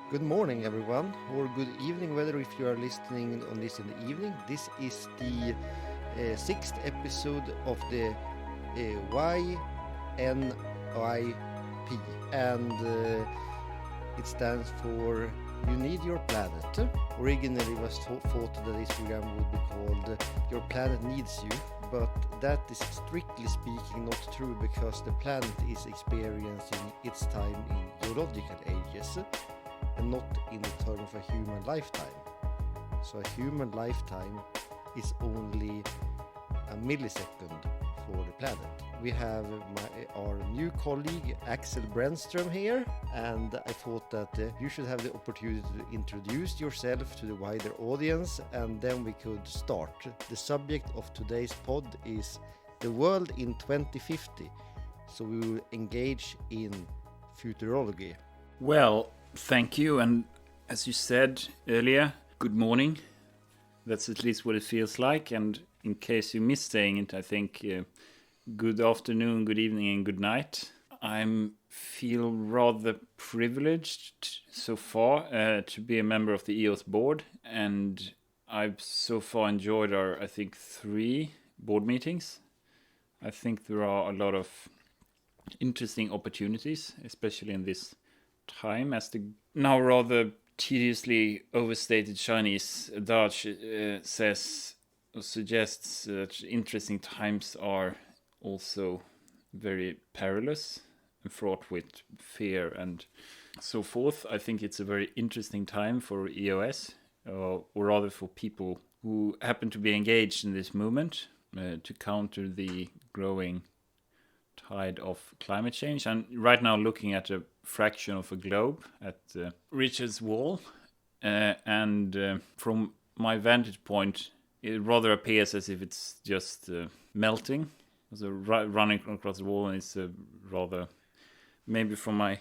Good morning, everyone, or good evening, whether if you are listening on this in the evening. This is the sixth episode of the YNYP, and it stands for You Need Your Planet. Originally, it was thought that this program would be called Your Planet Needs You, but that is strictly speaking not true because the planet is experiencing its time in geological ages and not in the term of a human lifetime. So a human lifetime is only a millisecond for the planet. We have our new colleague Axel Brännström here, and I thought that you should have the opportunity to introduce yourself to the wider audience, and then we could start. The subject of today's pod is the world in 2050, so we will engage in futurology. Well, thank you, and as you said earlier, good morning. That's at least what it feels like, and in case you missed saying it, I think good afternoon, good evening, and good night. I feel rather privileged so far to be a member of the EOS board, and I've so far enjoyed our, I think, 3 board meetings. I think there are a lot of interesting opportunities, especially in this time, as the now rather tediously overstated Chinese adage says or suggests that interesting times are also very perilous and fraught with fear and so forth. I think it's a very interesting time for EOS, or rather for people who happen to be engaged in this movement to counter the growing tide of climate change. And right now looking at a fraction of a globe at Richard's Wall, and from my vantage point it rather appears as if it's just melting. So running across the wall, and it's rather, maybe from my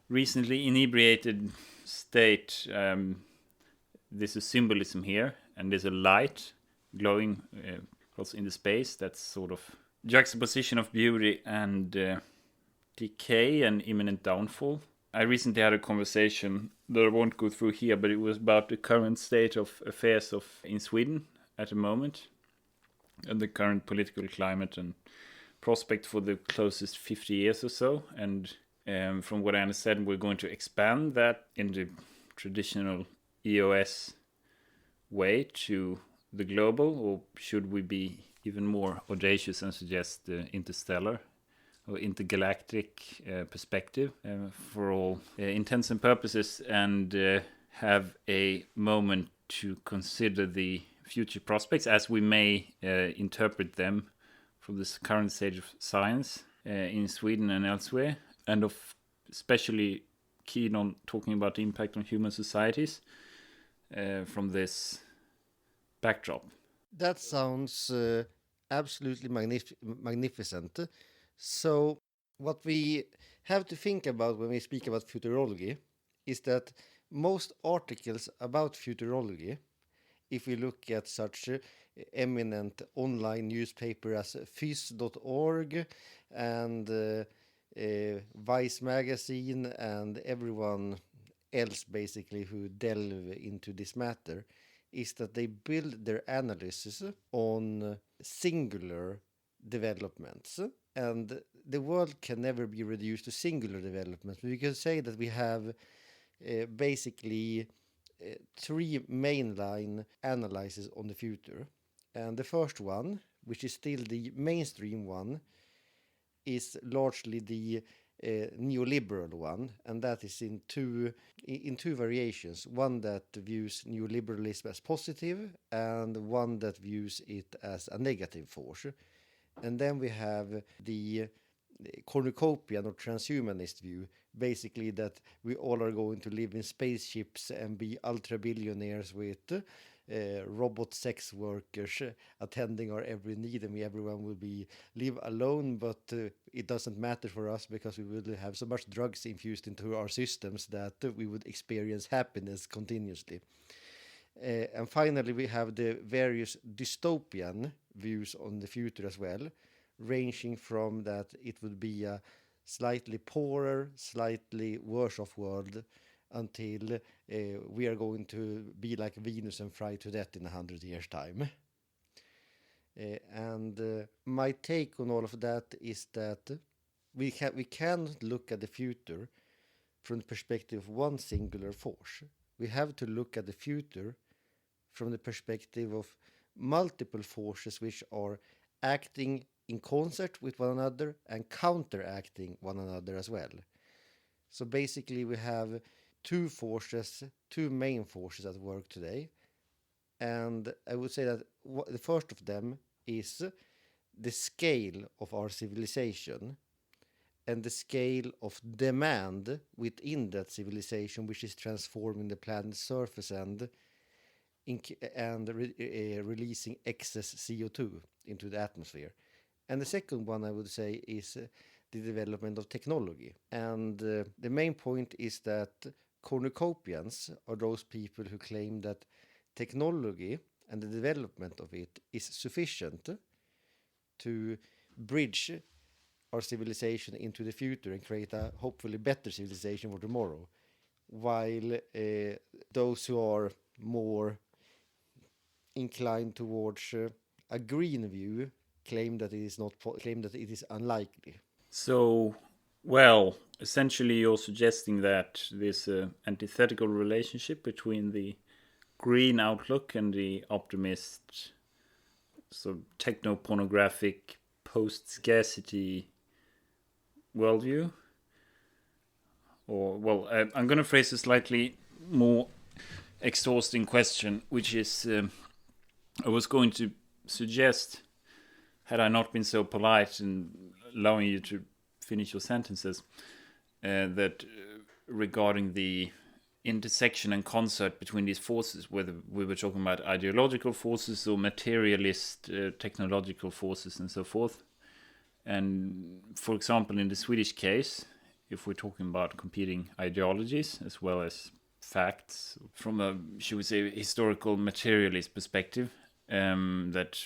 recently inebriated state, there's a symbolism here, and there's a light glowing across in the space. That's sort of juxtaposition of beauty and decay and imminent downfall. I recently had a conversation that I won't go through here, but it was about the current state of affairs in Sweden at the moment, and the current political climate and prospect for the closest 50 years or so. And from what I understand, we're going to expand that in the traditional EOS way to the global, or should we be even more audacious and suggest the interstellar or intergalactic perspective for all intents and purposes, and have a moment to consider the future prospects as we may interpret them from this current stage of science in Sweden and elsewhere, and especially keen on talking about the impact on human societies from this backdrop. That sounds absolutely magnificent. So what we have to think about when we speak about futurology is that most articles about futurology, if we look at such eminent online newspaper as phys.org and Vice magazine and everyone else basically who delve into this matter, is that they build their analysis on singular developments. And the world can never be reduced to singular developments. We can say that we have basically 3 mainline analyses on the future. And the first one, which is still the mainstream one, is largely the neoliberal one, and that is in two variations. One that views neoliberalism as positive, and one that views it as a negative force. And then we have the cornucopian or transhumanist view, basically that we all are going to live in spaceships and be ultra billionaires with robot sex workers attending our every need, and everyone will live alone, but it doesn't matter for us because we will have so much drugs infused into our systems that we would experience happiness continuously. And finally, we have the various dystopian views on the future as well, ranging from that it would be a slightly poorer, slightly worse off world, until we are going to be like Venus and fry to death in 100 years' time. And my take on all of that is that we cannot look at the future from the perspective of one singular force. We have to look at the future from the perspective of multiple forces which are acting in concert with one another and counteracting one another as well. So basically, we have two main forces at work today. And I would say that the first of them is the scale of our civilization and the scale of demand within that civilization, which is transforming the planet's surface and releasing excess CO2 into the atmosphere. And the second one I would say is the development of technology. And the main point is that cornucopians are those people who claim that technology and the development of it is sufficient to bridge our civilization into the future and create a hopefully better civilization for tomorrow. While those who are more inclined towards a green view claim that it is unlikely. So, well, essentially, you're suggesting that there's an antithetical relationship between the green outlook and the optimist, so techno-pornographic, post-scarcity worldview. Or, well, I'm going to phrase a slightly more exhausting question, which is, I was going to suggest, had I not been so polite and allowing you to finish your sentences, that regarding the intersection and concert between these forces, whether we were talking about ideological forces or materialist technological forces and so forth. And for example, in the Swedish case, if we're talking about competing ideologies as well as facts from a, should we say, historical materialist perspective, that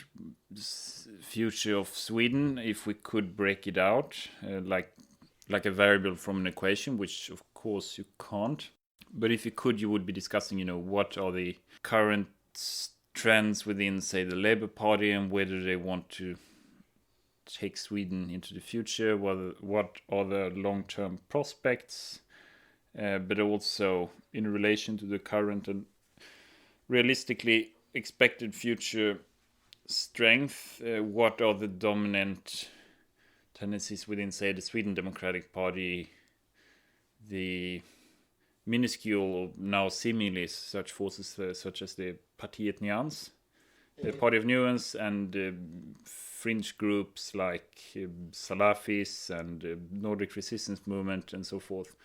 future of Sweden, if we could break it out like a variable from an equation, which of course you can't, but if you could, you would be discussing, what are the current trends within, say, the Labour Party, and whether they want to take Sweden into the future, what are the long-term prospects, but also in relation to the current and realistically expected future strength, what are the dominant tendencies within, say, the Sweden Democratic Party, the minuscule, now seemingly such forces such as the Partiet Nyans, the Party of Nuance, and fringe groups like Salafis and Nordic Resistance Movement and so forth.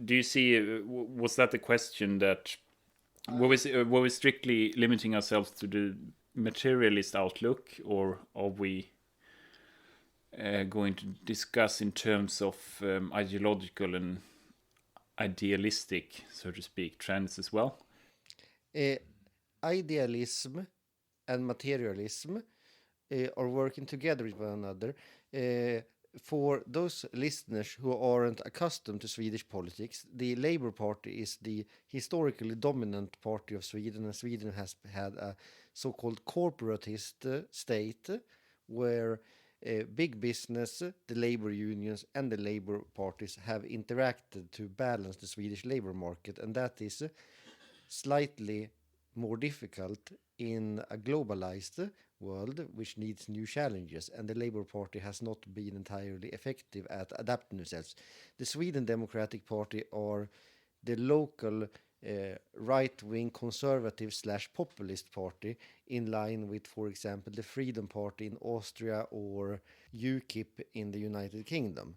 Do you see, was that the question, that were we strictly limiting ourselves to the materialist outlook, or are we going to discuss in terms of ideological and idealistic, so to speak, trends as well? Idealism and materialism are working together with one another. For those listeners who aren't accustomed to Swedish politics, the Labour Party is the historically dominant party of Sweden, and Sweden has had a so-called corporatist state where big business, the labor unions, and the labor parties have interacted to balance the Swedish labor market, and that is slightly more difficult in a globalized world which needs new challenges, and the Labour Party has not been entirely effective at adapting themselves. The Sweden Democratic Party are the local right-wing conservative / populist party, in line with, for example, the Freedom Party in Austria or UKIP in the United Kingdom.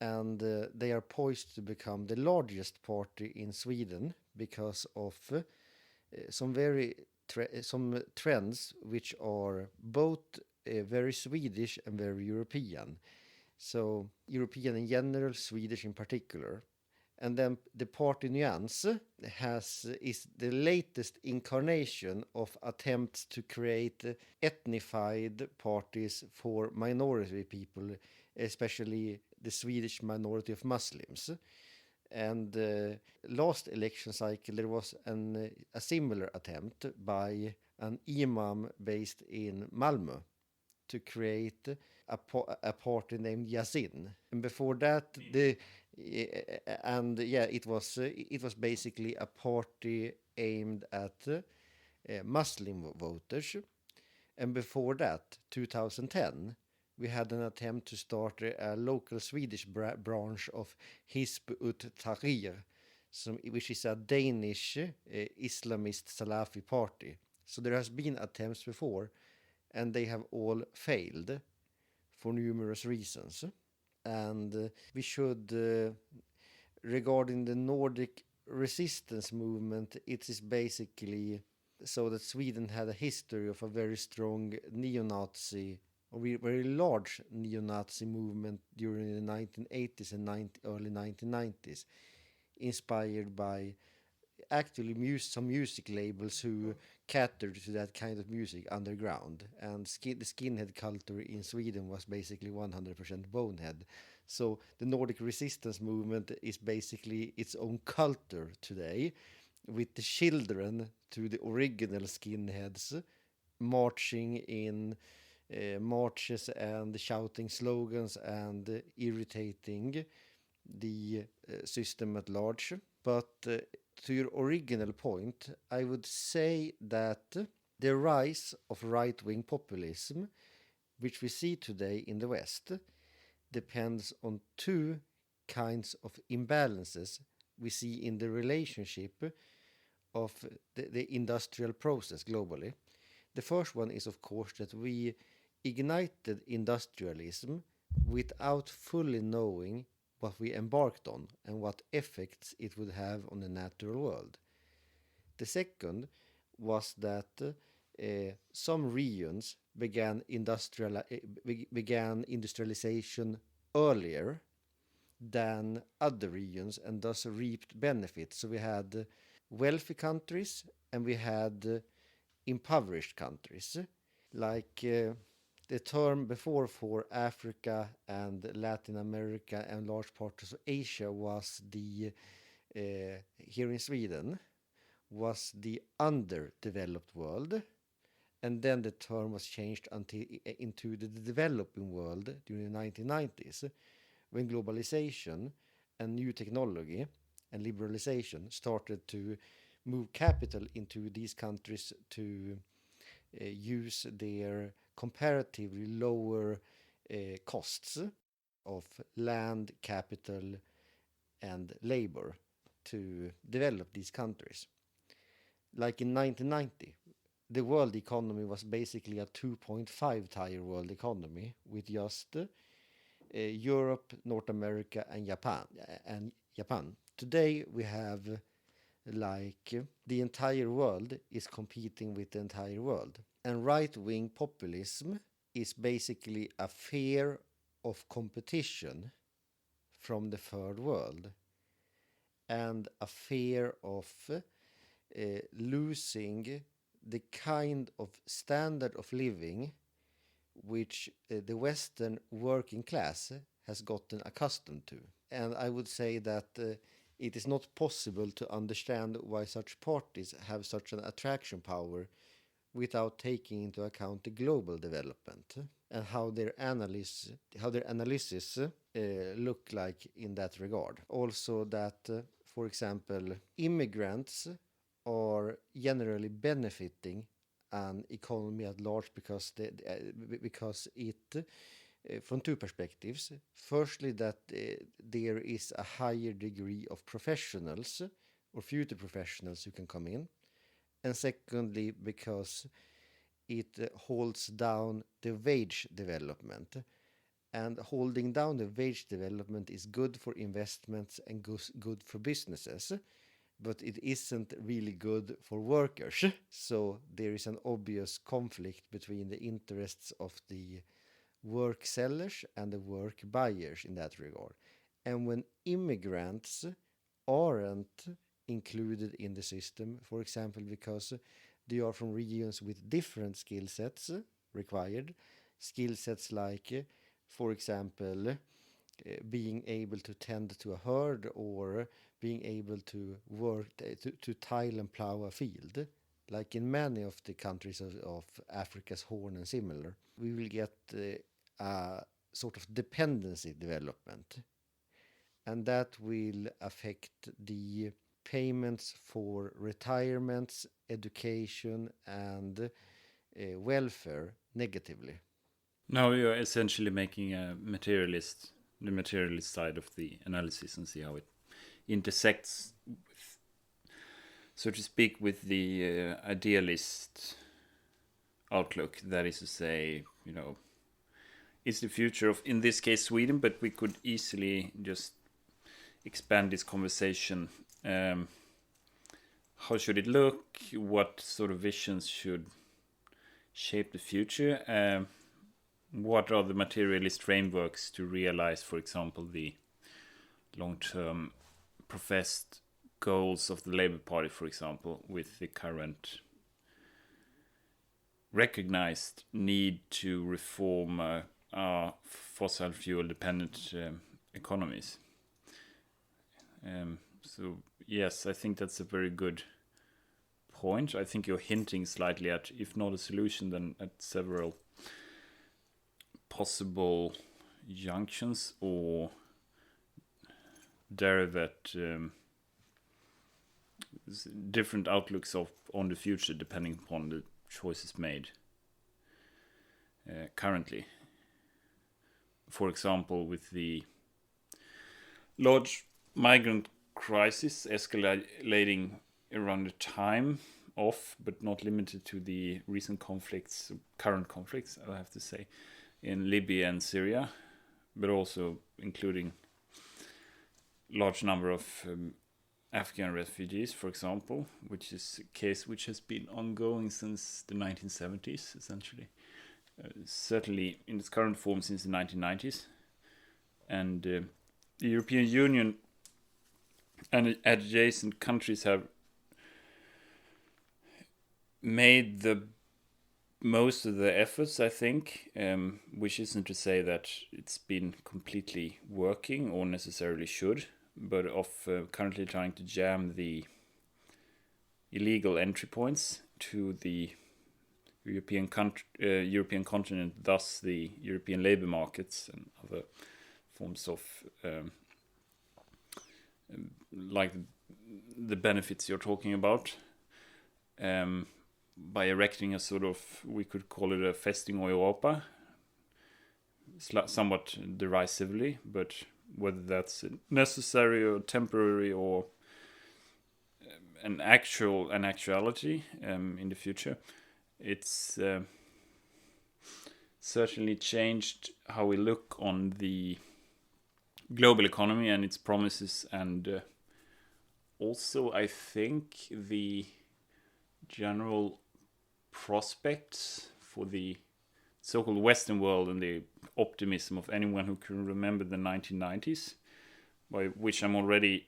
And they are poised to become the largest party in Sweden because of some some trends which are both very Swedish and very European. So European in general, Swedish in particular. And then the Party Nyans is the latest incarnation of attempts to create ethnified parties for minority people, especially the Swedish minority of Muslims. And last election cycle, there was a similar attempt by an imam based in Malmö to create a party named Yasin. And before that, it was basically a party aimed at Muslim voters. And before that, 2010, we had an attempt to start a local Swedish branch of Hizb ut Tahrir, which is a Danish Islamist Salafi party. So there has been attempts before, and they have all failed for numerous reasons. And we should, regarding the Nordic resistance movement, it is basically so that Sweden had a history of a very strong neo-Nazi, or very large neo-Nazi movement during the 1980s and early 1990s, inspired by actually some music labels who catered to that kind of music underground. And the skinhead culture in Sweden was basically 100% bonehead. So the Nordic resistance movement is basically its own culture today, with the children to the original skinheads marching in marches and shouting slogans and irritating the system at large. But to your original point, I would say that the rise of right wing populism, which we see today in the West, depends on two kinds of imbalances we see in the relationship of the industrial process globally. The first one is, of course, that we ignited industrialism without fully knowing what we embarked on and what effects it would have on the natural world. The second was that some regions began industrialization earlier than other regions and thus reaped benefits. So we had wealthy countries and we had impoverished countries. Like the term before for Africa and Latin America and large parts of Asia was here in Sweden, was the underdeveloped world. And then the term was changed into the developing world during the 1990s, when globalization and new technology and liberalization started to move capital into these countries to use their comparatively lower costs of land, capital, and labor to develop these countries. Like in 1990, the world economy was basically a 2.5 tier world economy with just Europe, North America, and Japan. Today we have like the entire world is competing with the entire world. And right-wing populism is basically a fear of competition from the third world and a fear of losing the kind of standard of living which the Western working class has gotten accustomed to. And I would say that it is not possible to understand why such parties have such an attraction power without taking into account the global development and how their analysis look like in that regard. Also that, for example, immigrants are generally benefiting an economy at large because it from two perspectives. Firstly, that there is a higher degree of professionals or future professionals who can come in. And secondly, because it holds down the wage development. And holding down the wage development is good for investments and good for businesses, but it isn't really good for workers. So there is an obvious conflict between the interests of the work sellers and the work buyers in that regard. And when immigrants aren't included in the system, for example, because they are from regions with different skill sets required, skill sets like, for example, being able to tend to a herd or being able to work to tile and plow a field, like in many of the countries of Africa's Horn and similar, we will get a sort of dependency development, and that will affect the payments for retirements, education, and welfare negatively. Now you're essentially making the materialist side of the analysis, and see how it intersects, with, so to speak, with the idealist outlook. That is to say, is the future of, in this case, Sweden, but we could easily just expand this conversation. How should it look? What sort of visions should shape the future? What are the materialist frameworks to realize, for example, the long-term professed goals of the Labour Party, for example, with the current recognized need to reform our fossil fuel dependent economies? So yes, I think that's a very good point. I think you're hinting slightly at, if not a solution, then at several possible junctions or derivate different outlooks on the future, depending upon the choices made currently. For example, with the large migrant crisis escalating around the time of, but not limited to, the recent conflicts, current conflicts, I have to say, in Libya and Syria, but also including large number of Afghan refugees, for example, which is a case which has been ongoing since the 1970s, essentially. Certainly in its current form since the 1990s. And the European Union and adjacent countries have made the most of the efforts, I think, which isn't to say that it's been completely working or necessarily should, but of currently trying to jam the illegal entry points to the European continent, thus the European labor markets and other forms of like the benefits you're talking about, by erecting a sort of, we could call it a Festung Europa, somewhat derisively, but whether that's necessary or temporary or an actuality in the future, it's certainly changed how we look on the global economy and its promises, and also I think the general prospects for the so-called Western world and the optimism of anyone who can remember the 1990s, by which I'm already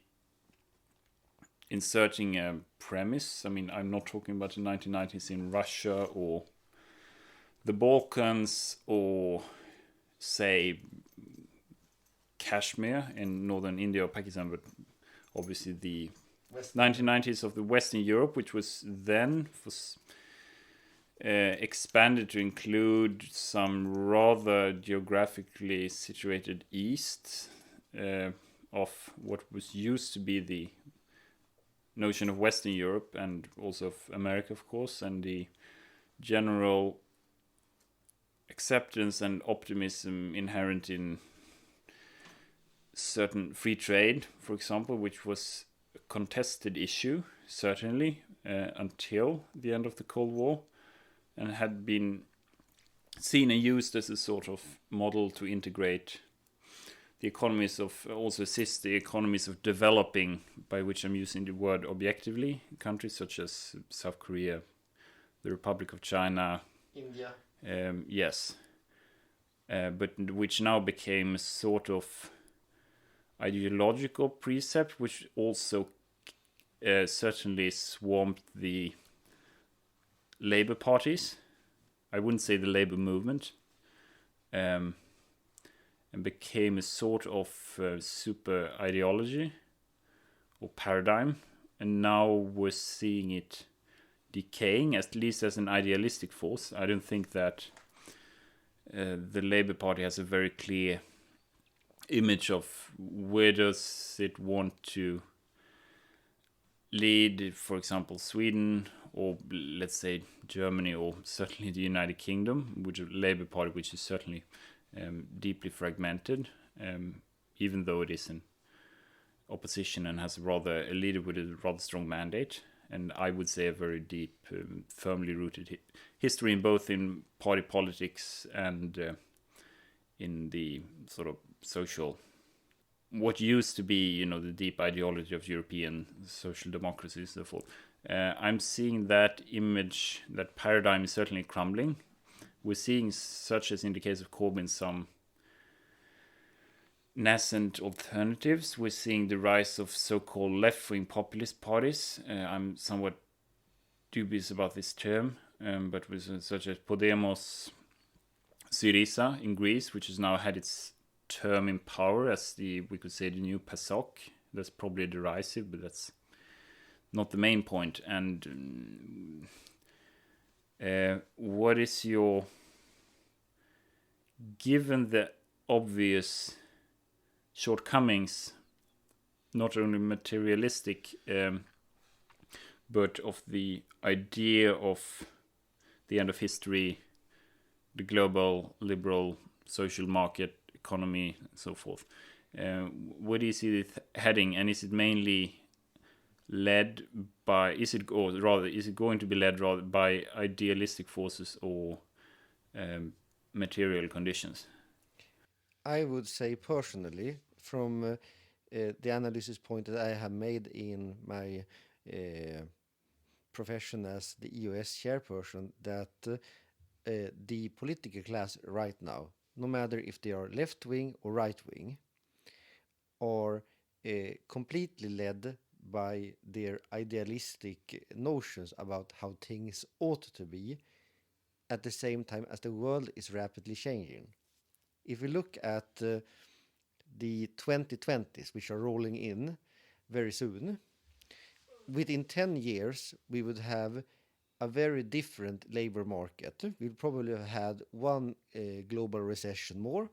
inserting a premise. I mean, I'm not talking about the 1990s in Russia or the Balkans or, say, Kashmir in northern India or Pakistan, but obviously the 1990s of the Western Europe, which was then expanded to include some rather geographically situated east of what was used to be the notion of Western Europe, and also of America, of course, and the general acceptance and optimism inherent in certain free trade, for example, which was a contested issue, certainly, until the end of the Cold War, and had been seen and used as a sort of model to integrate the economies of, also assist the economies of developing, by which I'm using the word objectively, countries such as South Korea, the Republic of China, India. Yes. But which now became a sort of ideological precept, which also certainly swamped the labor parties. I wouldn't say the labor movement. and became a sort of super ideology or paradigm, and now we're seeing it decaying, at least as an idealistic force. I don't think that the Labour Party has a very clear image of where does it want to lead, for example, Sweden, or let's say Germany, or certainly the United Kingdom, which is a Labour Party which is certainly deeply fragmented, even though it is an opposition and has a leader with a rather strong mandate, and I would say a very deep, firmly rooted history in both in party politics and in the sort of social, what used to be, the deep ideology of European social democracy and so forth. I'm seeing that image, that paradigm is certainly crumbling. We're seeing, such as in the case of Corbyn, some nascent alternatives. We're seeing the rise of so-called left-wing populist parties. I'm somewhat dubious about this term, but with such as Podemos, Syriza in Greece, which has now had its term in power as we could say, the new PASOK. That's probably derisive, but that's not the main point. And what is your, given the obvious shortcomings, not only materialistic, but of the idea of the end of history, the global liberal social market economy, and so forth. Where do you see it heading? And is it mainly led by, is it going to be led rather by idealistic forces or material conditions? I would say personally, from the analysis point that I have made in my profession as the EOS chairperson, that the political class right now, no matter if they are left wing or right wing, are completely led by their idealistic notions about how things ought to be, at the same time as the world is rapidly changing. If we look at the 2020s, which are rolling in very soon, within 10 years, we would have a very different labor market. We'll probably have had one global recession more,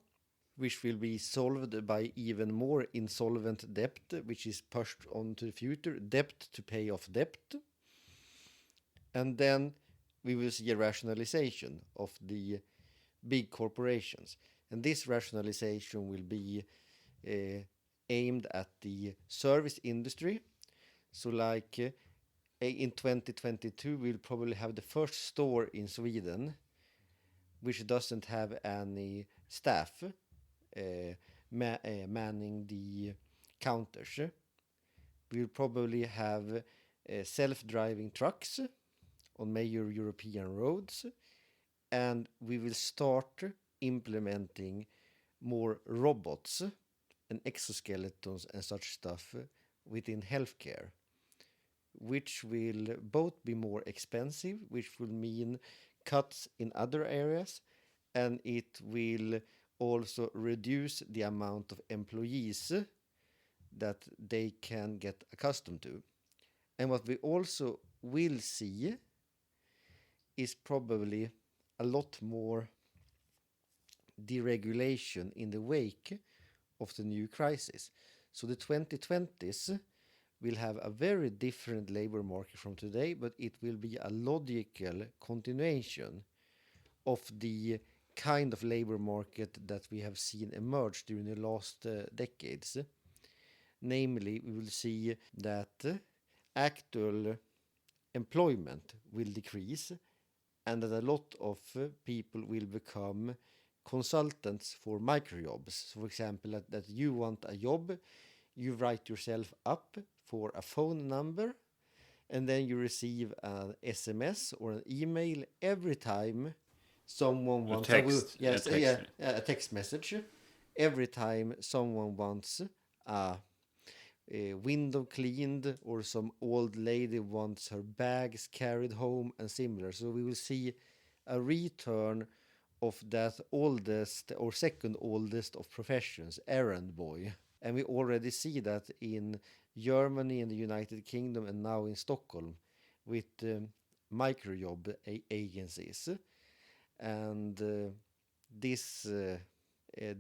which will be solved by even more insolvent debt, which is pushed onto the future, debt to pay off debt. And then we will see a rationalization of the big corporations. And this rationalization will be aimed at the service industry. So like in 2022, we'll probably have the first store in Sweden which doesn't have any staff manning the counters. We'll probably have self-driving trucks on major European roads, and we will start implementing more robots and exoskeletons and such stuff within healthcare, which will both be more expensive, which will mean cuts in other areas, and it will also reduce the amount of employees that they can get accustomed to. And what we also will see is probably a lot more deregulation in the wake of the new crisis. So the 2020s will have a very different labor market from today, but it will be a logical continuation of the kind of labor market that we have seen emerge during the last decades. Namely, we will see that actual employment will decrease and that a lot of people will become consultants for microjobs. So for example, that you want a job, you write yourself up for a phone number, and then you receive an SMS or an email every time someone wants a text message. Every time someone wants a window cleaned, or some old lady wants her bags carried home and similar. So we will see a return of that oldest or second oldest of professions, errand boy. And we already see that in Germany and the United Kingdom and now in Stockholm with microjob agencies. And this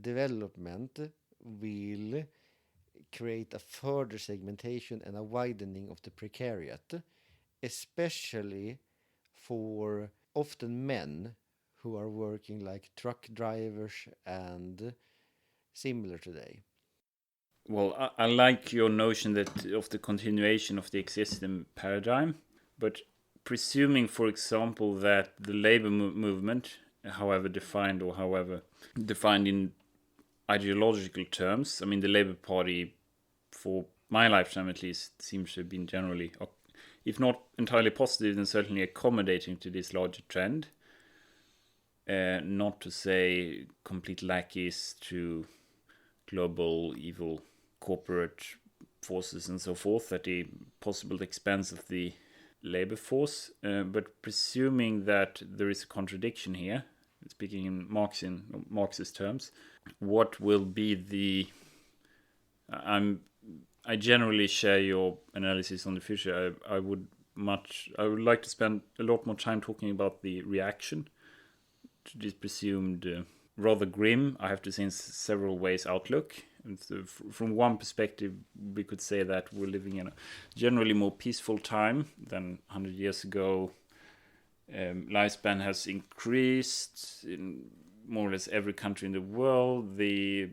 development will create a further segmentation and a widening of the precariat, especially for often men who are working like truck drivers and similar today. Well, I like your notion that of the continuation of the existing paradigm, but presuming, for example, that the labor movement, however defined or however defined in ideological terms, I mean, the Labour Party, for my lifetime at least, seems to have been generally, if not entirely positive, then certainly accommodating to this larger trend. Not to say complete lackeys to global evil corporate forces and so forth at the possible expense of the labor force. But presuming that there is a contradiction here, speaking in Marxist terms, what will be the... I generally share your analysis on the future. I would like to spend a lot more time talking about the reaction to this presumed rather grim, I have to say in several ways, outlook. And so from one perspective, we could say that we're living in a generally more peaceful time than 100 years ago. Lifespan has increased in more or less every country in the world. The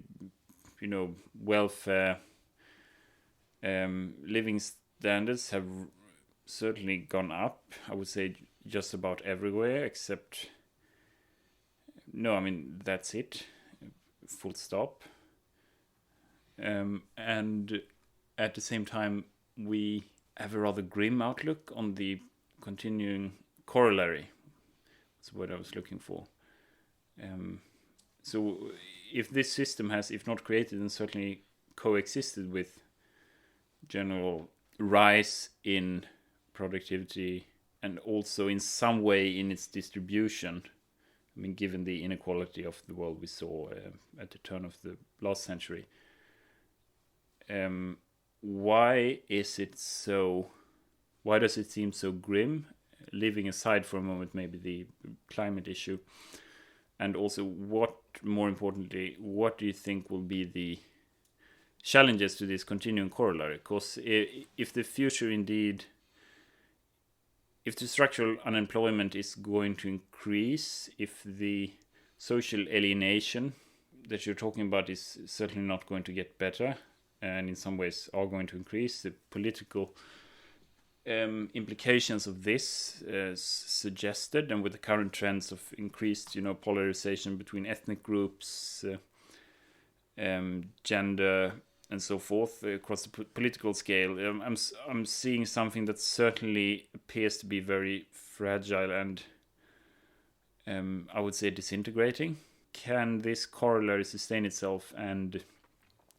welfare, living standards have certainly gone up. I would say just about everywhere, except that's it. Full stop. And at the same time, we have a rather grim outlook on the continuing corollary. That's what I was looking for. So if this system has, if not created, then certainly coexisted with general rise in productivity and also in some way in its distribution, I mean, given the inequality of the world we saw at the turn of the last century, why does it seem so grim, leaving aside for a moment maybe the climate issue? And also, more importantly, what do you think will be the challenges to this continuing corollary? Because if the future indeed, if the structural unemployment is going to increase, if the social alienation that you're talking about is certainly not going to get better, and in some ways are going to increase, the political implications of this suggested, and with the current trends of increased, polarization between ethnic groups, gender, and so forth across the political scale, I'm seeing something that certainly appears to be very fragile and I would say disintegrating. Can this corollary sustain itself, and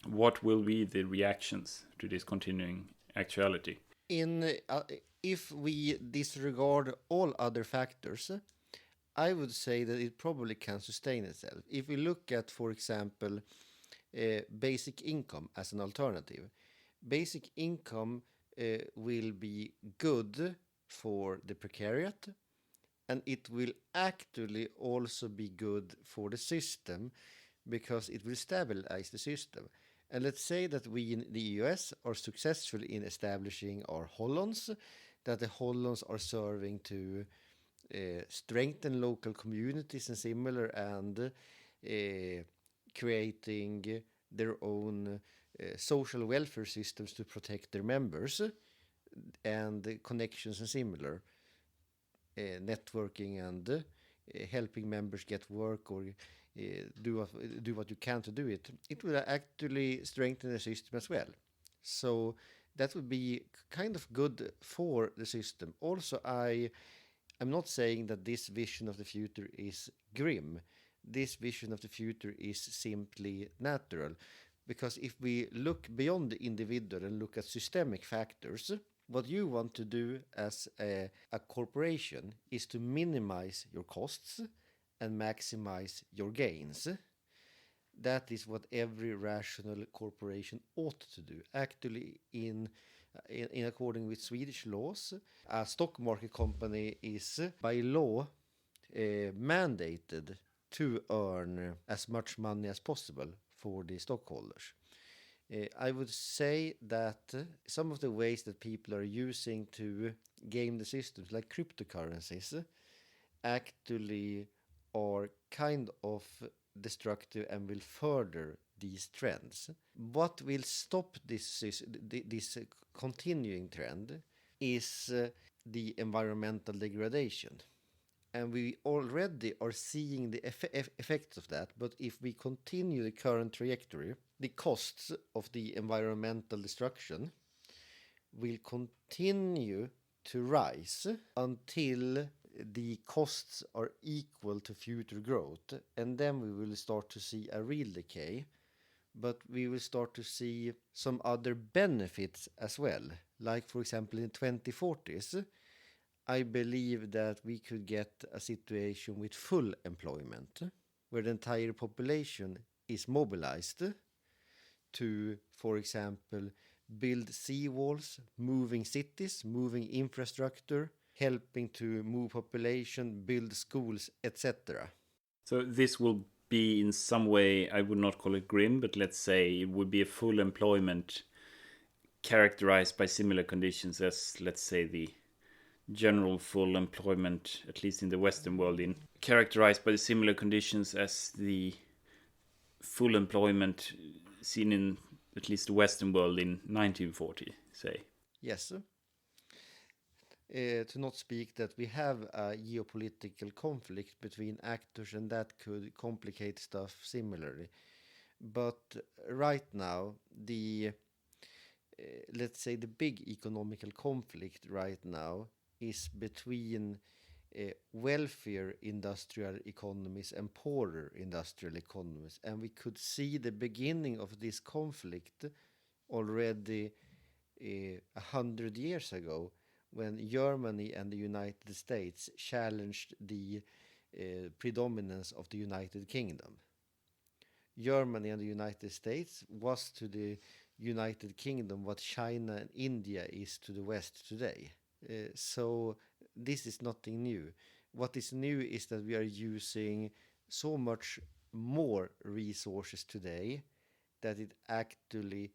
what will be the reactions to this continuing actuality? If we disregard all other factors, I would say that it probably can sustain itself. If we look at, for example, basic income as an alternative, basic income will be good for the precariat, and it will actually also be good for the system because it will stabilize the system. And let's say that we in the US are successful in establishing our Hollands, that the Hollands are serving to strengthen local communities and similar, and creating their own social welfare systems to protect their members and connections and similar, networking and helping members get work or do what you can to do it. It will actually strengthen the system as well. So that would be kind of good for the system. Also, I'm not saying that this vision of the future is grim. This vision of the future is simply natural. Because if we look beyond the individual and look at systemic factors, what you want to do as a corporation is to minimize your costs and maximize your gains. That is what every rational corporation ought to do. Actually, in according with Swedish laws, a stock market company is by law mandated to earn as much money as possible for the stockholders. I would say that some of the ways that people are using to game the systems, like cryptocurrencies, actually are kind of destructive and will further these trends. What will stop this continuing trend is the environmental degradation. And we already are seeing the effects of that. But if we continue the current trajectory, the costs of the environmental destruction will continue to rise until the costs are equal to future growth, and then we will start to see a real decay. But we will start to see some other benefits as well. Like, for example, in the 2040s, I believe that we could get a situation with full employment, where the entire population is mobilized to, for example, build seawalls, moving cities, moving infrastructure, helping to move population, build schools, etc. So this will be in some way, I would not call it grim, but let's say it would be a full employment characterized by similar conditions as, let's say, the general full employment, at least in the Western world, in characterized by the similar conditions as the full employment seen in at least the Western world in 1940, say. Yes. To not speak that we have a geopolitical conflict between actors, and that could complicate stuff similarly. But right now, let's say the big economical conflict right now is between wealthier industrial economies and poorer industrial economies. And we could see the beginning of this conflict already 100 years ago, when Germany and the United States challenged the predominance of the United Kingdom. Germany and the United States was to the United Kingdom what China and India is to the West today. So this is nothing new. What is new is that we are using so much more resources today that it actually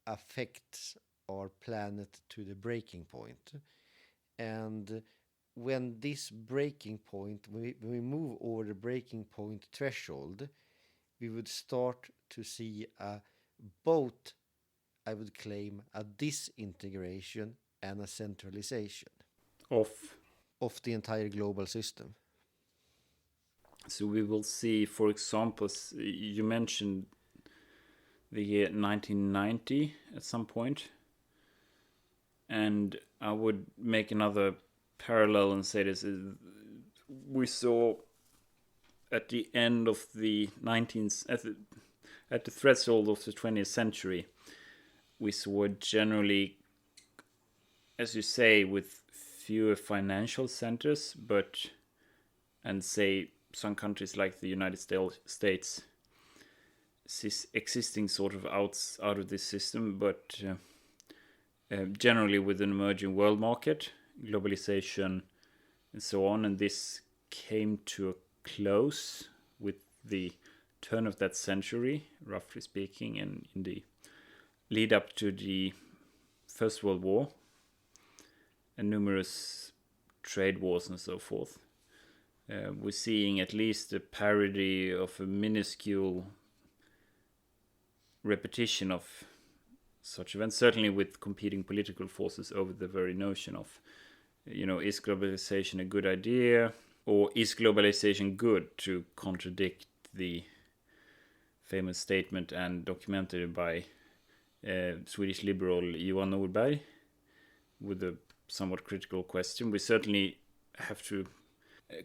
affects our planet to the breaking point. And when this breaking point, when we move over the breaking point threshold, we would start to see both, I would claim, a disintegration and a centralization Of the entire global system. So we will see, for example, you mentioned the year 1990 at some point, and I would make another parallel and say this is, we saw at the end of the 19th, at the threshold of the 20th century, we saw generally, as you say, with fewer financial centers, but, and say some countries like the United States existing sort of out of this system, but generally with an emerging world market, globalization, and so on. And this came to a close with the turn of that century, roughly speaking, and in the lead up to the First World War and numerous trade wars and so forth. We're seeing at least a parody of a minuscule repetition of such events, certainly with competing political forces over the very notion of, is globalization a good idea, or is globalization good, to contradict the famous statement and documented by Swedish liberal Johan Norberg with a somewhat critical question. We certainly have to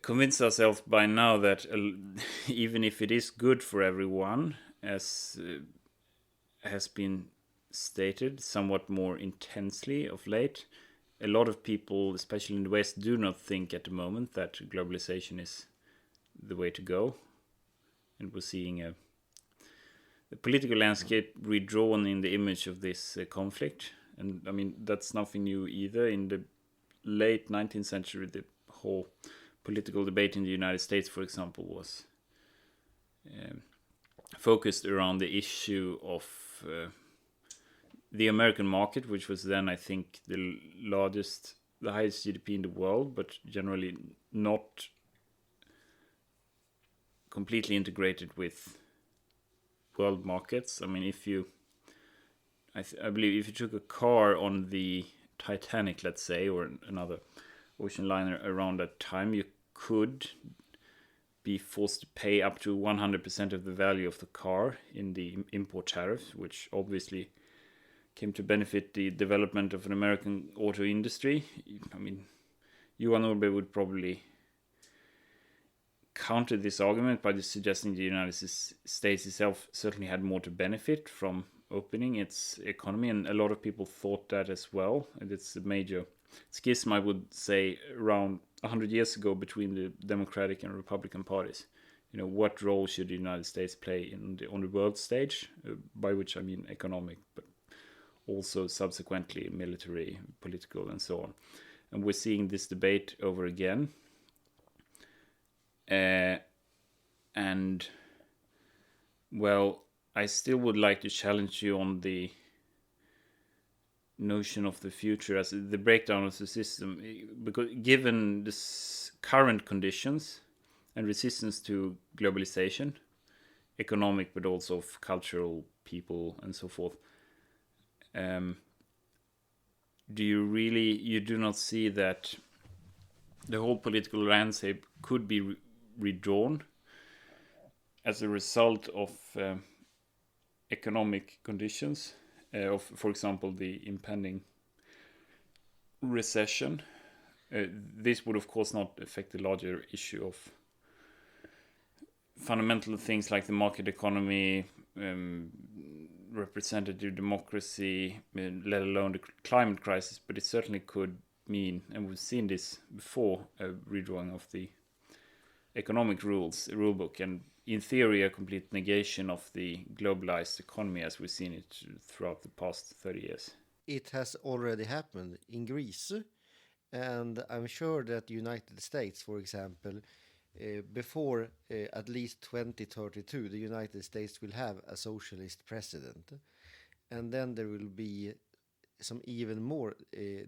convince ourselves by now that even if it is good for everyone, as has been stated somewhat more intensely of late, a lot of people, especially in the West, do not think at the moment that globalization is the way to go, and we're seeing the political landscape redrawn in the image of this conflict. And I mean, that's nothing new either. In the late 19th century, the whole political debate in the United States, for example, was focused around the issue of the American market, which was then, I think, the highest GDP in the world, but generally not completely integrated with world markets. I mean, I believe if you took a car on the Titanic, let's say, or another ocean liner around that time, you could be forced to pay up to 100% of the value of the car in the import tariff, which obviously came to benefit the development of an American auto industry. I mean, YNYP would probably counter this argument by just suggesting the United States itself certainly had more to benefit from opening its economy, and a lot of people thought that as well. And it's a major schism, I would say, around 100 years ago between the Democratic and Republican parties. You know, what role should the United States play on the world stage, by which I mean economic, but also subsequently military, political, and so on. And we're seeing this debate over again. And, well, I still would like to challenge you on the notion of the future as the breakdown of the system, because given the current conditions and resistance to globalization, economic but also of cultural, people, and so forth, you do not see that the whole political landscape could be redrawn as a result of economic conditions, of, for example, the impending recession. This would, of course, not affect the larger issue of fundamental things like the market economy, representative democracy, let alone the climate crisis, but it certainly could mean, and we've seen this before, a redrawing of the economic rulebook, and in theory a complete negation of the globalized economy as we've seen it throughout the past 30 years. It has already happened in Greece, and I'm sure that the United States, for example, before at least 2032, the United States will have a socialist president, and then there will be some even more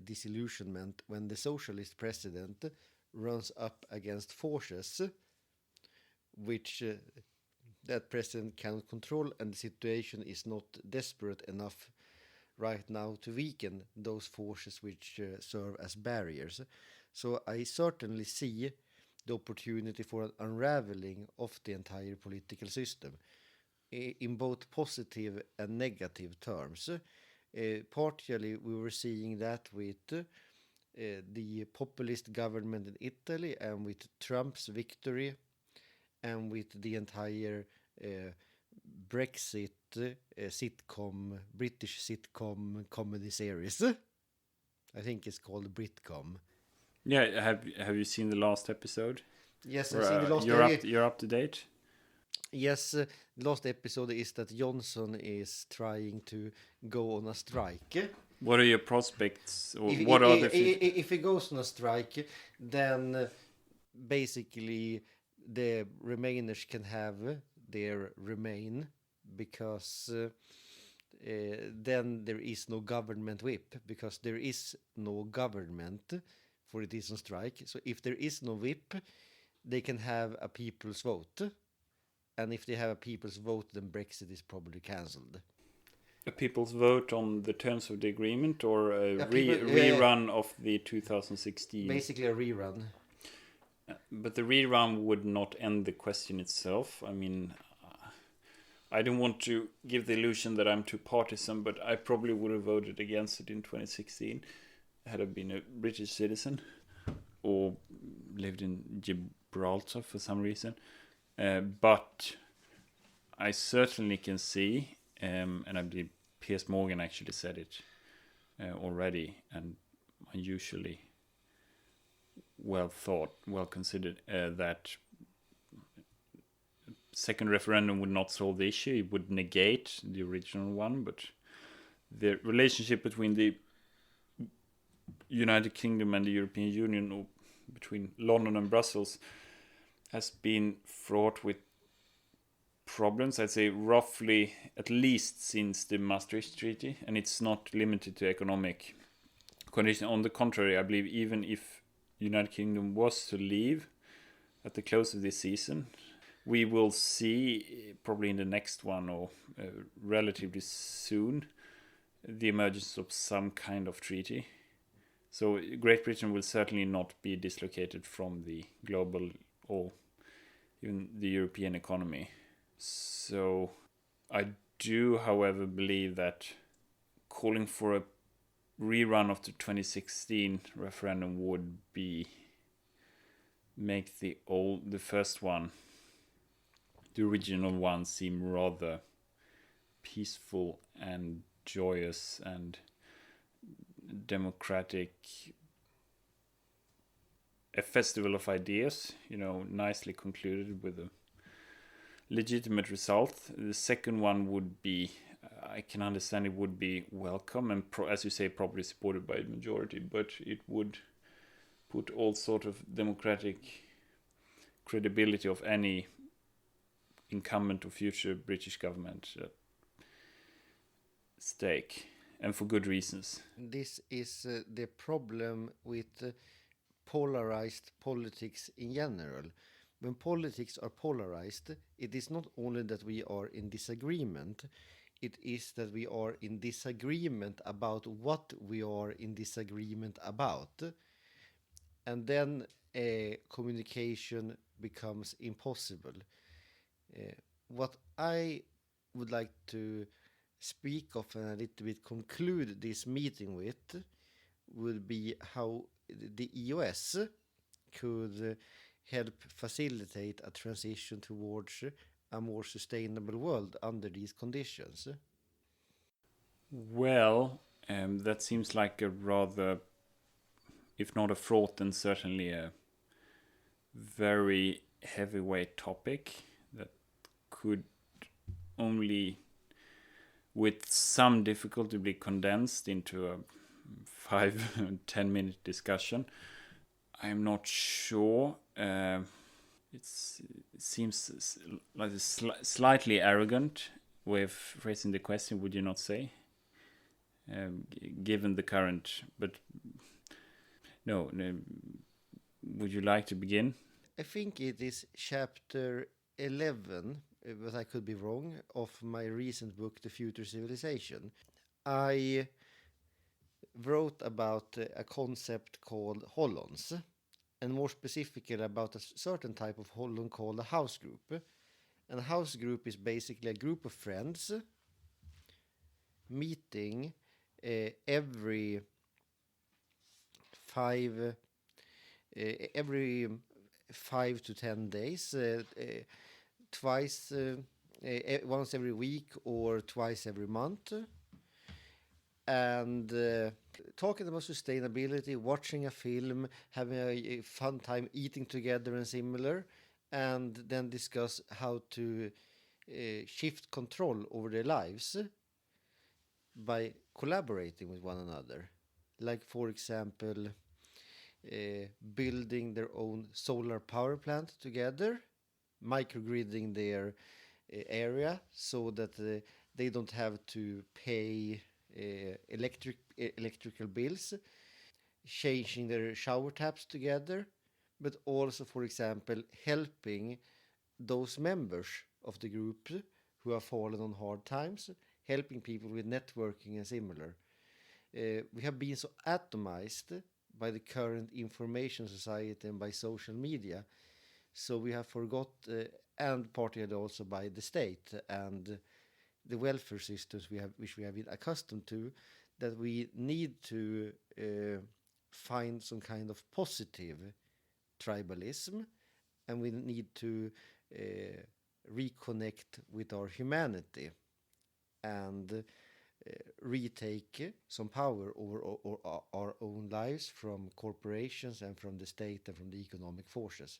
disillusionment when the socialist president runs up against forces which that president can control, and the situation is not desperate enough right now to weaken those forces which serve as barriers. So I certainly see the opportunity for an unraveling of the entire political system in both positive and negative terms. Partially, we were seeing that with the populist government in Italy and with Trump's victory and with the entire Brexit British sitcom comedy series. I think it's called Britcom. Yeah, have you seen the last episode? Yes, I've seen the last episode. You're up to date? Yes, the last episode is that Johnson is trying to go on a strike. What are your prospects? Or if he goes on a strike, then basically the Remainers can have their remain, because then there is no government whip, because there is no government for it is on strike. So if there is no whip, they can have a people's vote. And if they have a people's vote, then Brexit is probably cancelled. A people's vote on the terms of the agreement, or a rerun of the 2016? Basically a rerun. But the rerun would not end the question itself. I mean, I don't want to give the illusion that I'm too partisan, but I probably would have voted against it in 2016 had I been a British citizen or lived in Gibraltar for some reason. But I certainly can see, and I believe Piers Morgan actually said it already, and unusually well thought, well considered, that second referendum would not solve the issue. It would negate the original one, but the relationship between the United Kingdom and the European Union, or between London and Brussels, has been fraught with problems, I'd say roughly at least since the Maastricht Treaty, and it's not limited to economic conditions. On the contrary, I believe even if United Kingdom was to leave at the close of this season, we will see probably in the next one or relatively soon the emergence of some kind of treaty. So Great Britain will certainly not be dislocated from the global or even the European economy. So I do, however, believe that calling for a rerun of the 2016 referendum would be make the first one, the original one, seem rather peaceful and joyous and democratic, a festival of ideas, nicely concluded with a legitimate result. The second one would be, I can understand it would be welcome and, as you say, probably supported by the majority, but it would put all sort of democratic credibility of any incumbent or future British government at stake, and for good reasons. This is the problem with polarized politics in general. When politics are polarized, it is not only that we are in disagreement, it is that we are in disagreement about what we are in disagreement about. And then communication becomes impossible. What I would like to speak of and a little bit conclude this meeting with would be how the EOS could help facilitate a transition towards a more sustainable world under these conditions. Well, that seems like a rather, if not a fraught, then certainly a very heavyweight topic that could only with some difficulty be condensed into a 5-10 minute discussion. I'm not sure. It seems like a slightly arrogant way of phrasing the question, would you not say? Given the current, but no, would you like to begin? I think it is chapter 11, but I could be wrong, of my recent book, The Future Civilization. I wrote about a concept called holons, and more specifically about a certain type of holon called a house group. And a house group is basically a group of friends meeting every five every 5 to 10 days, twice, once every week or twice every month, and talking about sustainability, watching a film, having a fun time eating together and similar, and then discuss how to shift control over their lives by collaborating with one another. Like, for example, building their own solar power plant together, microgridding their area so that they don't have to pay electrical bills, changing their shower taps together, but also, for example, helping those members of the group who have fallen on hard times, helping people with networking and similar. We have been so atomized by the current information society and by social media, so we have forgot, and partly also by the state and the welfare systems which we have been accustomed to, that we need to find some kind of positive tribalism, and we need to reconnect with our humanity and retake some power over our own lives from corporations and from the state and from the economic forces.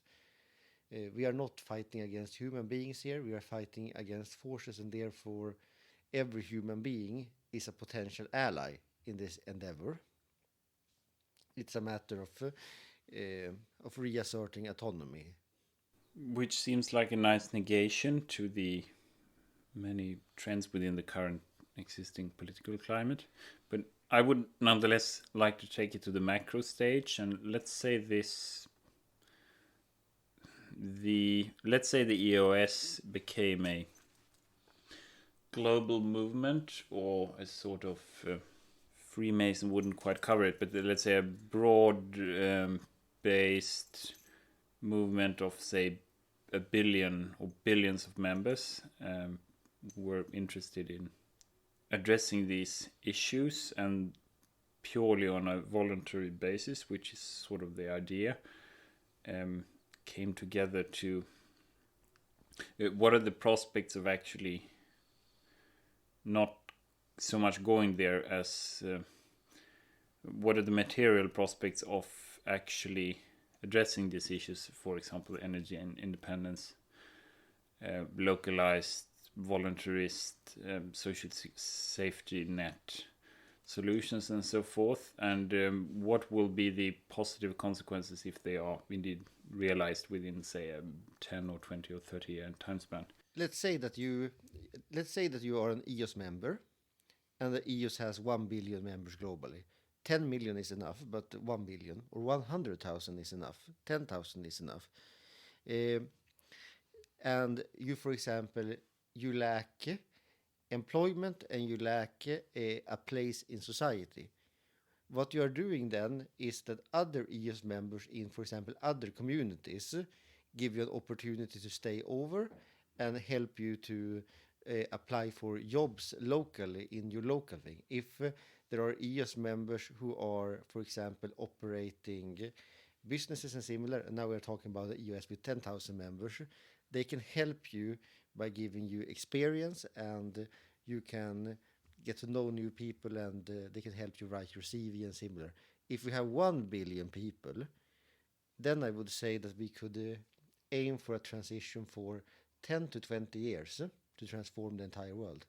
We are not fighting against human beings here. We are fighting against forces, and therefore every human being is a potential ally in this endeavor. It's a matter of reasserting autonomy. Which seems like a nice negation to the many trends within the current existing political climate. But I would nonetheless like to take it to the macro stage, and let's say the EOS became a global movement, or a sort of Freemason wouldn't quite cover it, but let's say a broad based movement of, say, a billion or billions of members were interested in addressing these issues, and purely on a voluntary basis, which is sort of the idea, came together to what are the prospects of actually not so much going there as what are the material prospects of actually addressing these issues, for example, energy and independence, localized, voluntarist, social safety net solutions, and so forth, and what will be the positive consequences if they are indeed realized within, say, a 10 or 20 or 30 year time span. Let's say that you are an EOS member, and the EOS has 1 billion members globally. 10 million is enough, but 1 billion or 100,000 is enough. 10,000 is enough. And you, for example, you lack employment and you lack a place in society. What you are doing then is that other EOS members in, for example, other communities give you an opportunity to stay over and help you to apply for jobs locally in your local thing. If there are EOS members who are, for example, operating businesses and similar, and now we're talking about the EOS with 10,000 members, they can help you by giving you experience, and you can get to know new people, and they can help you write your CV and similar. If we have 1 billion people, then I would say that we could aim for a transition for 10 to 20 years to transform the entire world.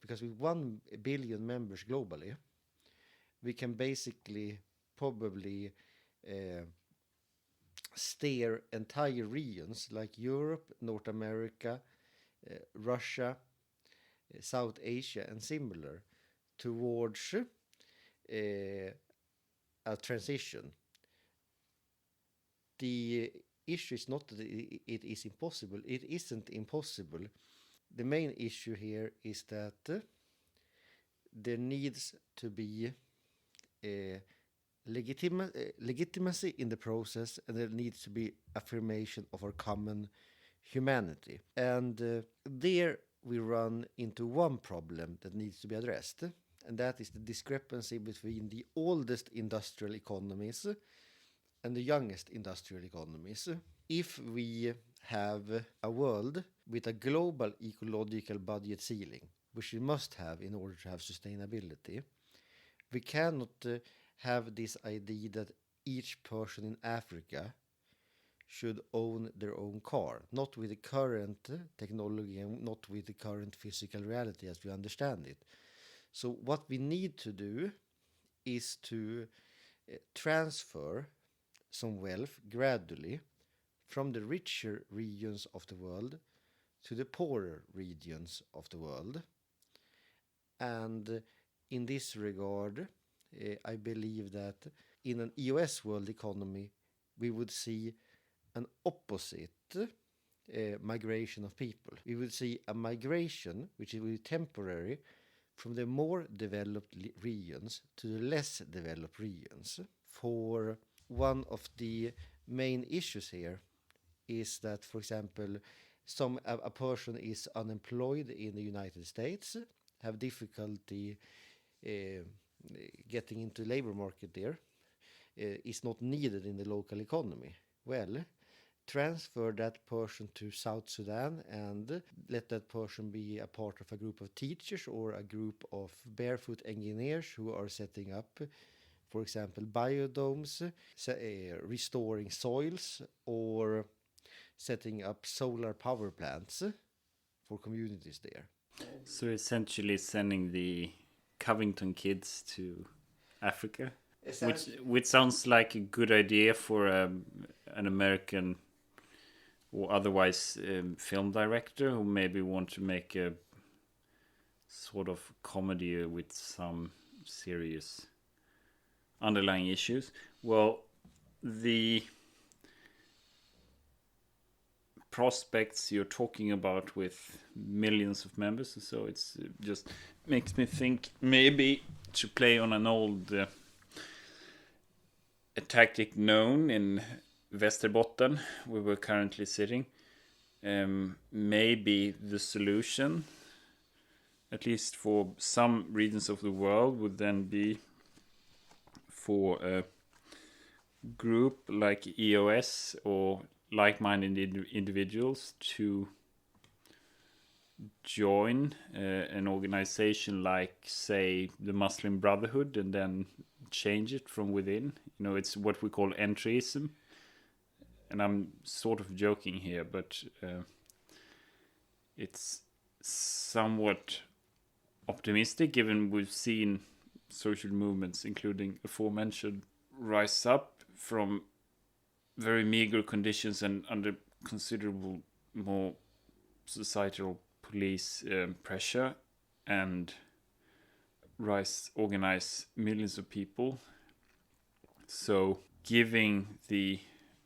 Because with 1 billion members globally, we can basically probably steer entire regions like Europe, North America, Russia, South Asia, and similar towards a transition. The issue is not that it is impossible. It isn't impossible. The main issue here is that there needs to be legitimacy in the process, and there needs to be affirmation of our common humanity. And there we run into one problem that needs to be addressed, and that is the discrepancy between the oldest industrial economies and the youngest industrial economies. If we have a world with a global ecological budget ceiling, which we must have in order to have sustainability, we cannot have this idea that each person in Africa should own their own car, not with the current technology and not with the current physical reality as we understand it. So what we need to do is to transfer some wealth gradually from the richer regions of the world to the poorer regions of the world. And in this regard, I believe that in an EOS world economy, we would see an opposite migration of people. We would see a migration which will be temporary from the more developed regions to the less developed regions. For one of the main issues here is that, for example, a person is unemployed in the United States, have difficulty getting into labor market there, is not needed in the local economy. Well, transfer that person to South Sudan and let that person be a part of a group of teachers or a group of barefoot engineers who are setting up, for example, biodomes, restoring soils, or setting up solar power plants for communities there. So essentially sending the Covington kids to Africa, which sounds like a good idea for an American or otherwise film director who maybe want to make a sort of comedy with some serious underlying issues. Well, the prospects you're talking about with millions of members, so it's just makes me think maybe to play on an old a tactic known in Västerbotten, where we're currently sitting. Maybe the solution, at least for some regions of the world, would then be for a group like EOS or like-minded individuals to join an organization like, say, the Muslim Brotherhood, and then change it from within. You know, it's what we call entryism. And I'm sort of joking here, but it's somewhat optimistic, given we've seen social movements, including aforementioned, rise up from very meager conditions and under considerable more societal police pressure, and organize millions of people. So giving the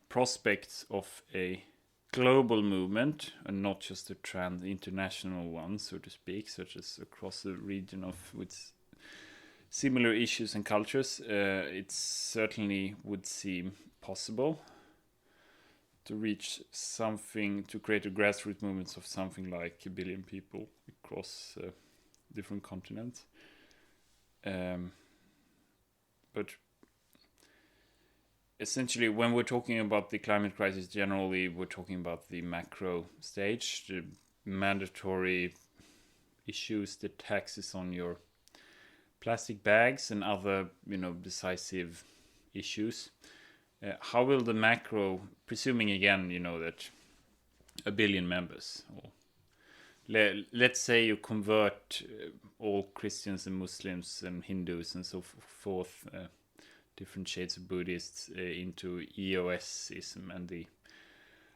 prospects of a global movement, and not just a international one, so to speak, such as across the region with similar issues and cultures, it certainly would seem possible to reach something, to create a grassroots movement of something like 1 billion people across different continents. But essentially, when we're talking about the climate crisis, generally we're talking about the macro stage, the mandatory issues, the taxes on your plastic bags and other, decisive issues. How will the macro, presuming again, that 1 billion members, or let's say you convert all Christians and Muslims and Hindus and so forth, different shades of Buddhists, into EOSism and the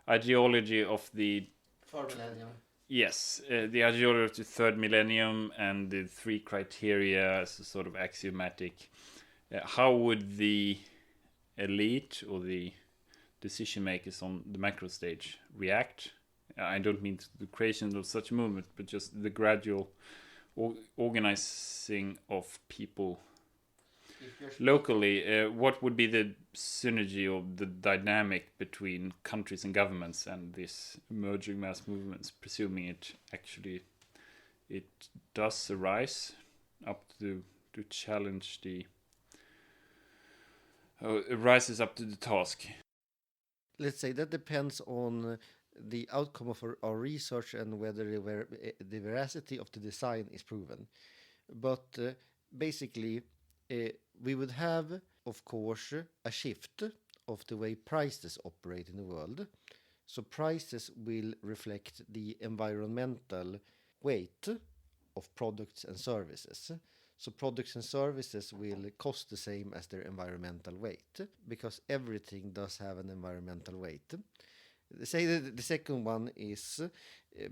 ideology of the For millennium. Yes, the ideology of the third millennium and the 3 criteria as a sort of axiomatic. How would the elite or the decision makers on the macro stage react? I don't mean to the creation of such a movement, but just the gradual organizing of people locally. What would be the synergy or the dynamic between countries and governments and this emerging mass movements, presuming it does arise up to challenge it rises up to the task? Let's say that depends on the outcome of our research and whether the veracity of the design is proven. But basically, we would have, of course, a shift of the way prices operate in the world. So prices will reflect the environmental weight of products and services. So products and services will cost the same as their environmental weight, because everything does have an environmental weight. Say the second one is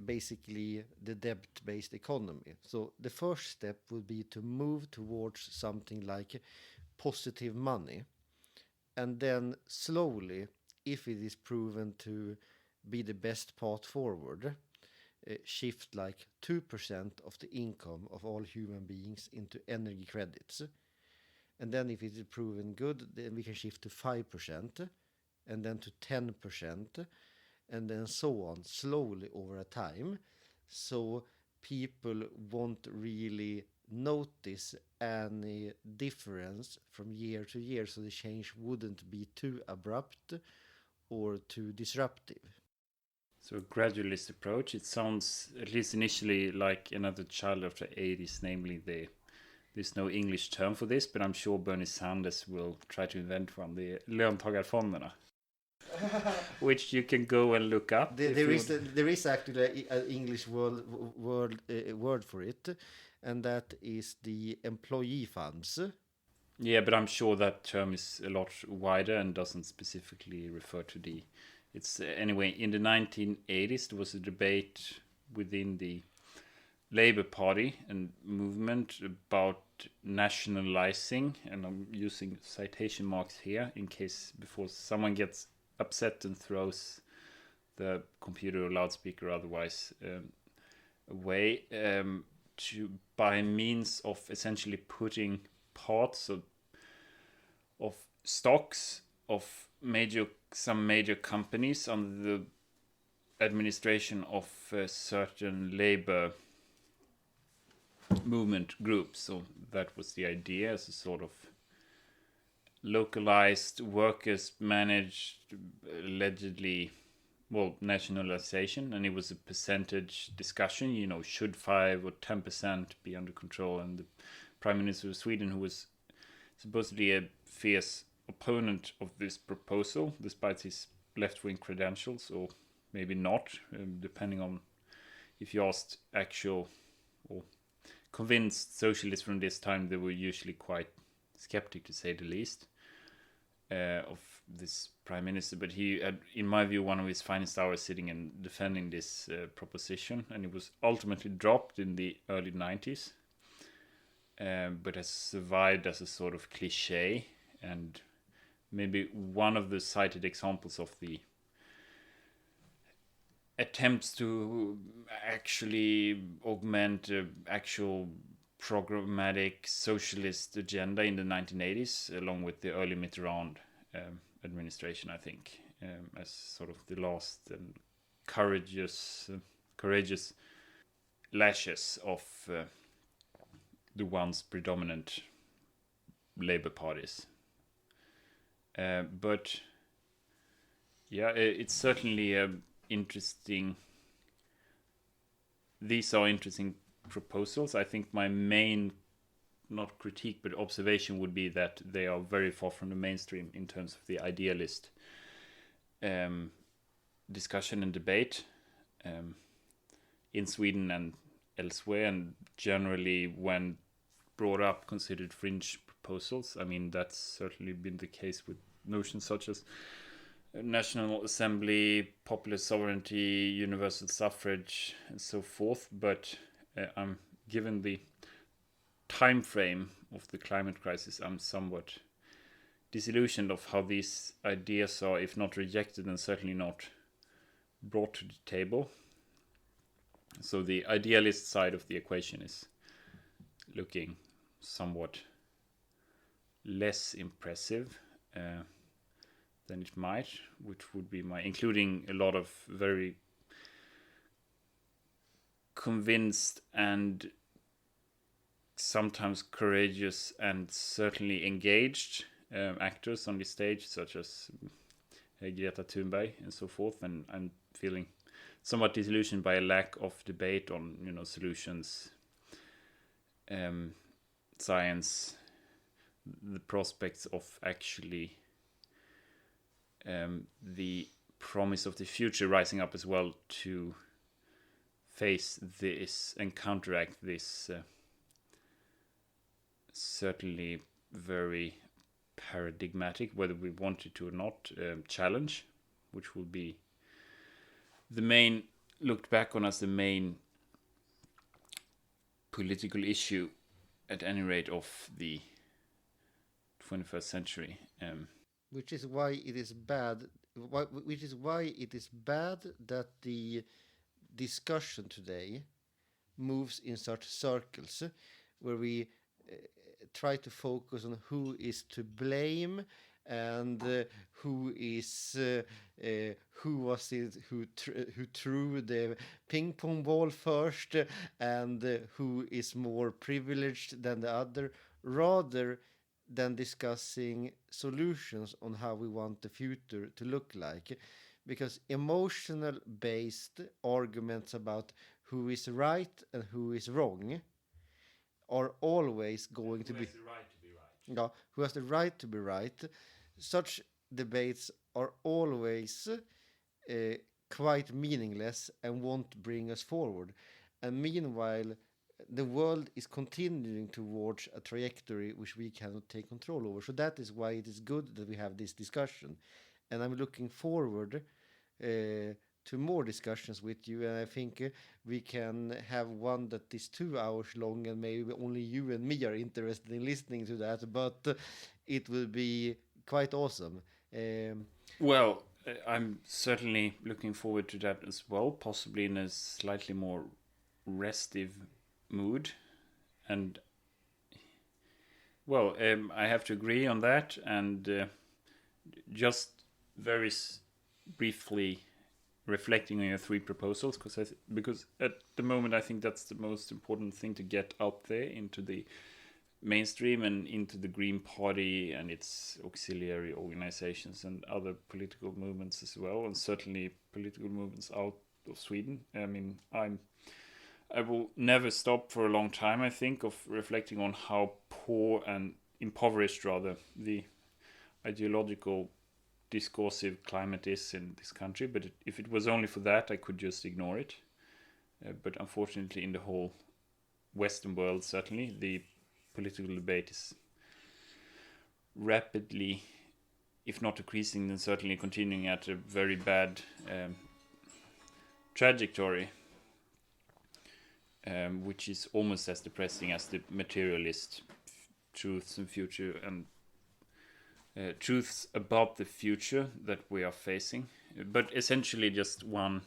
basically the debt-based economy. So the first step would be to move towards something like positive money, and then slowly, if it is proven to be the best path forward, shift like 2% of the income of all human beings into energy credits. And then if it is proven good, then we can shift to 5%, and then to 10%, and then so on, slowly over a time. So people won't really notice any difference from year to year, so the change wouldn't be too abrupt or too disruptive. So a gradualist approach. It sounds, at least initially, like another child of the 80s, namely there's no English term for this, but I'm sure Bernie Sanders will try to invent one, the löntagarfonderna. which you can go and look up. There is actually an English word for it, and that is the employee funds. Yeah, but I'm sure that term is a lot wider and doesn't specifically refer to the. It's anyway, in the 1980s there was a debate within the Labour Party and movement about nationalizing, and I'm using citation marks here in case before someone gets upset and throws the computer or loudspeaker or otherwise away, to by means of essentially putting parts of stocks of some major companies under the administration of certain labor movement groups. So that was the idea, as a sort of localized, workers managed, allegedly, well, nationalization, and it was a percentage discussion. Should 5 or 10% be under control? And the Prime Minister of Sweden, who was supposedly a fierce opponent of this proposal, despite his left-wing credentials, or maybe not, depending on if you asked actual or convinced socialists from this time, they were usually quite skeptic, to say the least, of this prime minister. But he had, in my view, one of his finest hours sitting and defending this proposition, and it was ultimately dropped in the early 90s, but has survived as a sort of cliche, and maybe one of the cited examples of the attempts to actually augment actual programmatic socialist agenda in the 1980s, along with the early Mitterrand administration, I think, as sort of the last courageous lashes of the once predominant labor parties. But yeah, it's certainly interesting. These are interesting proposals. I think my main, not critique, but observation would be that they are very far from the mainstream in terms of the idealist discussion and debate in Sweden and elsewhere, and generally when brought up considered fringe proposals. I mean, that's certainly been the case with notions such as National Assembly, popular sovereignty, universal suffrage, and so forth. But I'm given the time frame of the climate crisis, I'm somewhat disillusioned of how these ideas are, if not rejected, and certainly not brought to the table. So the idealist side of the equation is looking somewhat less impressive than it might, which would be including a lot of very convinced and sometimes courageous and certainly engaged actors on the stage, such as Greta Thunberg and so forth. And I'm feeling somewhat disillusioned by a lack of debate on solutions, science, the prospects of actually the promise of the future rising up as well to face this and counteract this certainly very paradigmatic, whether we want it to or not, challenge, which will be the main, looked back on as the main political issue, at any rate, of the 21st century. Which is why it is bad. Which is why it is bad that the discussion today moves in such circles, where we try to focus on who is to blame, and who was it who threw the ping pong ball first, and who is more privileged than the other, rather than discussing solutions on how we want the future to look like. Because emotional based arguments about who is right and who is wrong are always going to be. Who has the right to be right? Yeah, who has the right to be right. Such debates are always quite meaningless and won't bring us forward. And meanwhile, the world is continuing towards a trajectory which we cannot take control over. So that is why it is good that we have this discussion. And I'm looking forward to more discussions with you. And I think we can have one that is 2 hours long, and maybe only you and me are interested in listening to that. But it will be quite awesome. Well, I'm certainly looking forward to that as well, possibly in a slightly more restive mood. And, well, I have to agree on that. And just very briefly reflecting on your three proposals, because at the moment I think that's the most important thing to get out there into the mainstream and into the Green Party and its auxiliary organizations and other political movements as well, and certainly political movements out of Sweden. I mean, I will never stop for a long time, I think, of reflecting on how poor and impoverished, rather, the ideological discursive climate is in this country. But if it was only for that, I could just ignore it. But unfortunately, in the whole Western world, certainly, the political debate is rapidly, if not decreasing, then certainly continuing at a very bad trajectory, which is almost as depressing as the materialist truths and future and truths about the future that we are facing. But essentially just one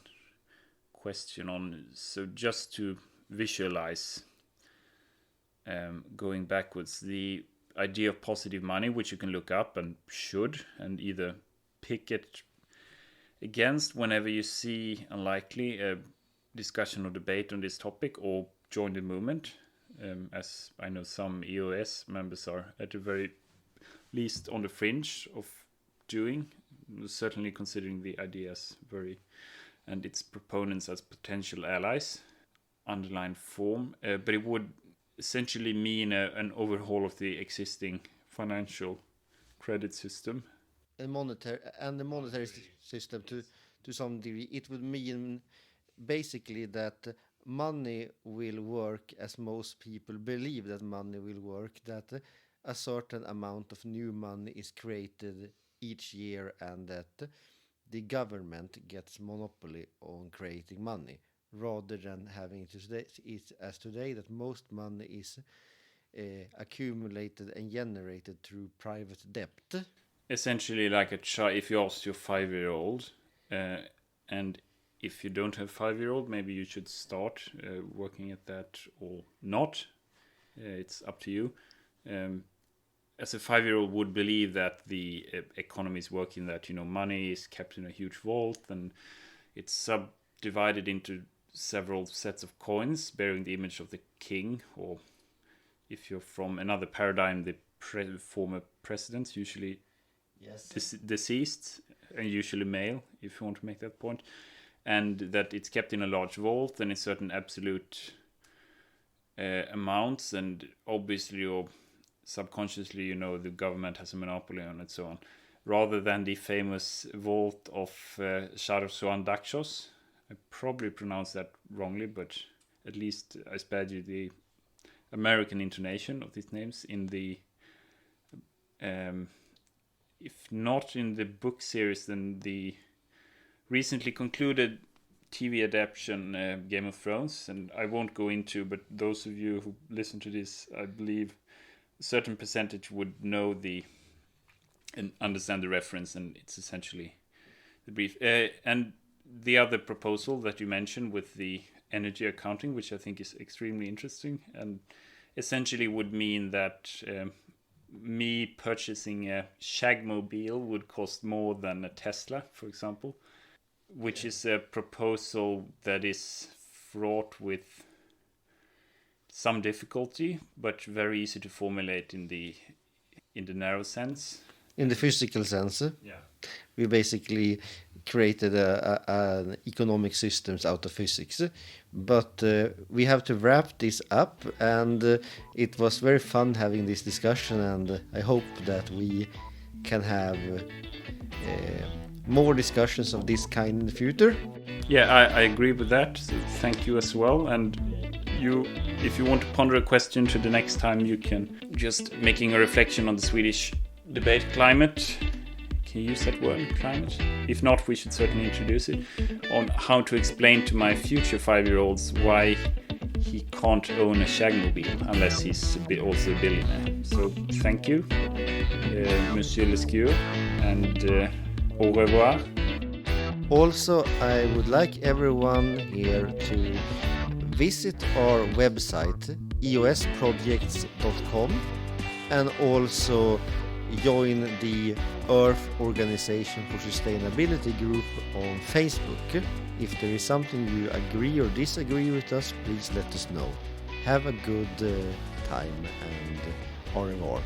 question on, so just to visualize going backwards, the idea of positive money, which you can look up and should, and either pick it against whenever you see unlikely a discussion or debate on this topic, or join the movement, as I know some EOS members are at the very least on the fringe of doing, certainly considering the ideas very and its proponents as potential allies, underlying form, but it would essentially mean an overhaul of the existing financial credit system. And the monetary system to some degree. It would mean basically that money will work as most people believe that money will work, that a certain amount of new money is created each year, and that the government gets monopoly on creating money, rather than having it as today, that most money is accumulated and generated through private debt. Essentially, like a child, if you ask your 5-year-old, and if you don't have 5-year-old, maybe you should start working at that or not. It's up to you. As a 5-year-old would believe that the economy is working, that money is kept in a huge vault and it's subdivided into several sets of coins bearing the image of the king, or if you're from another paradigm, the former presidents, usually deceased, and usually male, if you want to make that point, and that it's kept in a large vault and in certain absolute amounts, and obviously or subconsciously the government has a monopoly on it, so on, rather than the famous vault of Charsuan Dakshos. I probably pronounced that wrongly, but at least I spared you the American intonation of these names in the if not in the book series, then the recently concluded TV adaptation Game of Thrones. And I won't go into, but those of you who listen to this, I believe a certain percentage would know and understand the reference, and it's essentially the brief. And the other proposal that you mentioned with the energy accounting, which I think is extremely interesting, and essentially would mean that me purchasing a Shagmobile would cost more than a Tesla, for example, which is a proposal that is fraught with some difficulty, but very easy to formulate in the narrow sense. In the physical sense, Yeah. we basically created an economic systems out of physics. But we have to wrap this up, and it was very fun having this discussion, and I hope that we can have more discussions of this kind in the future. Yeah, I agree with that. So thank you as well. And if you want to ponder a question to the next time, you can just making a reflection on the Swedish debate climate. Can you use that word, climate? If not, we should certainly introduce it. On how to explain to my future 5-year-olds why he can't own a Shagmobile unless he's also a billionaire. So thank you, Monsieur Lescure, and au revoir. Also, I would like everyone here to visit our website eosprojects.com and also join the Earth Organization for Sustainability group on Facebook. If there is something you agree or disagree with us, please let us know. Have a good time and au revoir.